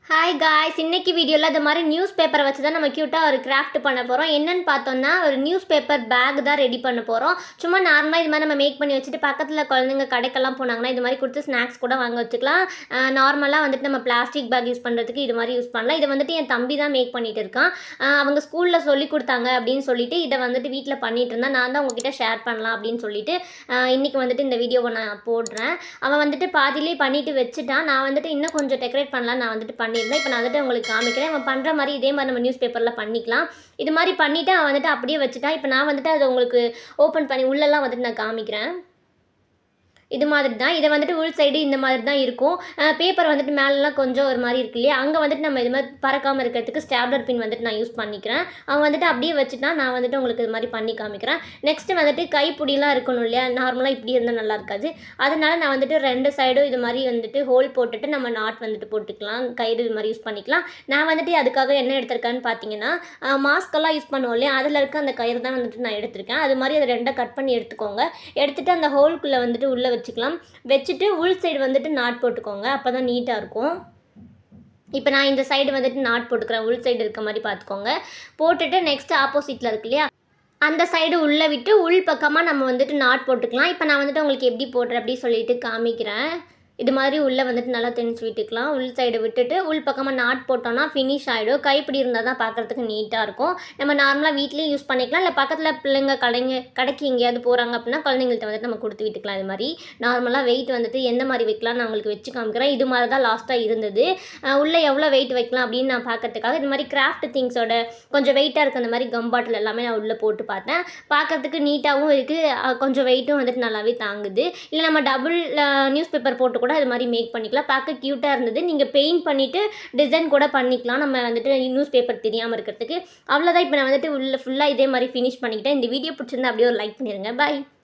Hi guys, இன்னைக்கு வீடியோவில் இந்த மாதிரி நியூஸ் பேப்பரை வச்சு தான் நம்ம க்யூட்டாக ஒரு கிராஃப்ட் பண்ண போகிறோம். என்னென்னு பார்த்தோம்னா ஒரு நியூஸ் பேப்பர் பேக் தான் ரெடி பண்ண போகிறோம். சும்மா நார்மலாக இது மாதிரி நம்ம மேக் பண்ணி வச்சுட்டு பக்கத்தில் குழந்தைங்க கடைக்கெல்லாம் போனாங்கன்னா இது மாதிரி கொடுத்து ஸ்நாக்ஸ் கூட வாங்க வச்சுக்கலாம். நார்மலாக வந்துட்டு நம்ம பிளாஸ்டிக் பேக் யூஸ் பண்ணுறதுக்கு இது மாதிரி யூஸ் பண்ணலாம். இதை வந்துட்டு என் தம்பி தான் மேக் பண்ணிட்டு இருக்கான். அவங்க ஸ்கூலில் சொல்லி கொடுத்தாங்க அப்படின்னு சொல்லிட்டு இதை வந்துட்டு வீட்டில் பண்ணிட்டு இருந்தான். நான் தான் உங்ககிட்ட ஷேர் பண்ணலாம் அப்படின்னு சொல்லிட்டு இன்றைக்கி வந்துட்டு இந்த வீடியோவை நான் போடுறேன். அவன் வந்துட்டு பாதியிலே பண்ணிட்டு வச்சுட்டான். நான் வந்துட்டு இன்னும் கொஞ்சம் டெக்கரேட் பண்ணலாம் நான் வந்துட்டு பண்ணியிருந்தேன். இப்போ நான் வந்துட்டு உங்களுக்கு காமிக்கிறேன். அவன் பண்ணுற மாதிரி இதே மாதிரி நம்ம நியூஸ் பேப்பரில் பண்ணிக்கலாம். இது மாதிரி பண்ணிவிட்டு அவன் வந்துட்டு அப்படியே வச்சுட்டான். இப்போ நான் வந்துட்டு அதை உங்களுக்கு ஓப்பன் பண்ணி உள்ளெல்லாம் வந்துட்டு நான் காமிக்கிறேன். இது மாதிரி தான். இதை வந்துட்டு உள் சைடு இந்த மாதிரி தான் இருக்கும். பேப்பர் வந்துட்டு மேலெலாம் கொஞ்சம் ஒரு மாதிரி இருக்கு இல்லையா, அங்கே வந்துட்டு நம்ம இது மாதிரி பறக்காமல் இருக்கிறதுக்கு ஸ்டாப்லர் பின் வந்துட்டு நான் யூஸ் பண்ணிக்கிறேன். அவன் வந்துட்டு அப்படியே வச்சுட்டா நான் வந்துட்டு உங்களுக்கு இது மாதிரி பண்ணி காமிக்கிறேன். நெக்ஸ்ட்டு வந்துட்டு கைப்பிடிலாம் இருக்கணும் இல்லையா, நார்மலாக இப்படி இருந்தால் நல்லா இருக்காது. அதனால நான் வந்துட்டு 2 சைடும் இது மாதிரி வந்துட்டு ஹோல் போட்டுட்டு நம்ம நாட் வந்துட்டு போட்டுக்கலாம். கயிறு இது மாதிரி யூஸ் பண்ணிக்கலாம். நான் வந்துட்டு அதுக்காக என்ன எடுத்திருக்கேன்னு பார்த்தீங்கன்னா, மாஸ்கெல்லாம் யூஸ் பண்ணுவோம் இல்லையா, அதில் இருக்க அந்த கயிறு தான் வந்துட்டு நான் எடுத்திருக்கேன். அது மாதிரி அதை 2 கட் பண்ணி எடுத்துக்கோங்க. எடுத்துகிட்டு அந்த ஹோல்குள்ளே வந்துட்டு உள்ளே வச்சுக்கலாம். வச்சுட்டு உள் சைடு வந்துட்டு நாட் போட்டுக்கோங்க. அப்போ தான் நீட்டாக இருக்கும். இப்போ நான் இந்த சைடு வந்துட்டு நாட் போட்டுக்கிறேன். உள் சைடு இருக்க மாதிரி பார்த்துக்கோங்க. போட்டுட்டு நெக்ஸ்ட் ஆப்போசிட்டில் இருக்கு இல்லையா, அந்த சைடு உள்ளே விட்டு உள் பக்கமாக நம்ம வந்துட்டு நாட் போட்டுக்கலாம். இப்போ நான் வந்துட்டு உங்களுக்கு எப்படி போடுறேன் அப்படி சொல்லிட்டு காமிக்கிறேன். இது மாதிரி உள்ளே வந்துட்டு நல்லா திணிச்சு விட்டுக்கலாம். உள் சைடு விட்டுட்டு உள் பக்கமாக நாட் போட்டோன்னா ஃபினிஷ் ஆகிடும். கைப்பிடி இருந்தால் தான் பார்க்குறதுக்கு நீட்டாக இருக்கும். நம்ம நார்மலாக வீட்லேயும் யூஸ் பண்ணிக்கலாம். இல்லை பக்கத்தில் பிள்ளைங்க கடைக்கு எங்கேயாவது போகிறாங்க அப்படின்னா குழந்தைங்கள்ட்ட வந்துட்டு நம்ம கொடுத்து விட்டுக்கலாம். இது மாதிரி நார்மலாக வெயிட் வந்துட்டு எந்த மாதிரி வைக்கலாம் நான் உங்களுக்கு வச்சு காமிக்கிறேன். இது மாதிரி தான் லாஸ்ட்டாக இருந்தது. உள்ளே எவ்வளோ வெயிட் வைக்கலாம் அப்படின்னு நான் பார்க்கறதுக்காக இது மாதிரி கிராஃப்ட் திங்ஸோட கொஞ்சம் வெயிட்டாக இருக்க அந்த மாதிரி கம் பாட்டில் எல்லாமே நான் உள்ளே போட்டு பார்த்தேன். பார்க்குறதுக்கு நீட்டாகவும் இருக்குது. கொஞ்சம் வெயிட்டும் வந்துட்டு நல்லாவே தாங்குது. இல்லை நம்ம டபுள் நியூஸ் பேப்பர் போட்டு கூட அது மாதிரி மேக் பண்ணிக்கலாம். பார்க்க க்யூட்டாக இருந்தது. நீங்கள் பெயிண்ட் பண்ணிவிட்டு டிசைன் கூட பண்ணிக்கலாம். நம்ம வந்துட்டு நியூஸ் பேப்பர் தெரியாமல் இருக்கிறதுக்கு. அவ்வளோதான். இப்போ நான் வந்துட்டு ஃபுல்லாக இதே மாதிரி ஃபினிஷ் பண்ணிக்கிட்டேன். இந்த வீடியோ பிடிச்சிருந்தா அப்படியே ஒரு லைக் பண்ணிடுங்க. பாய்.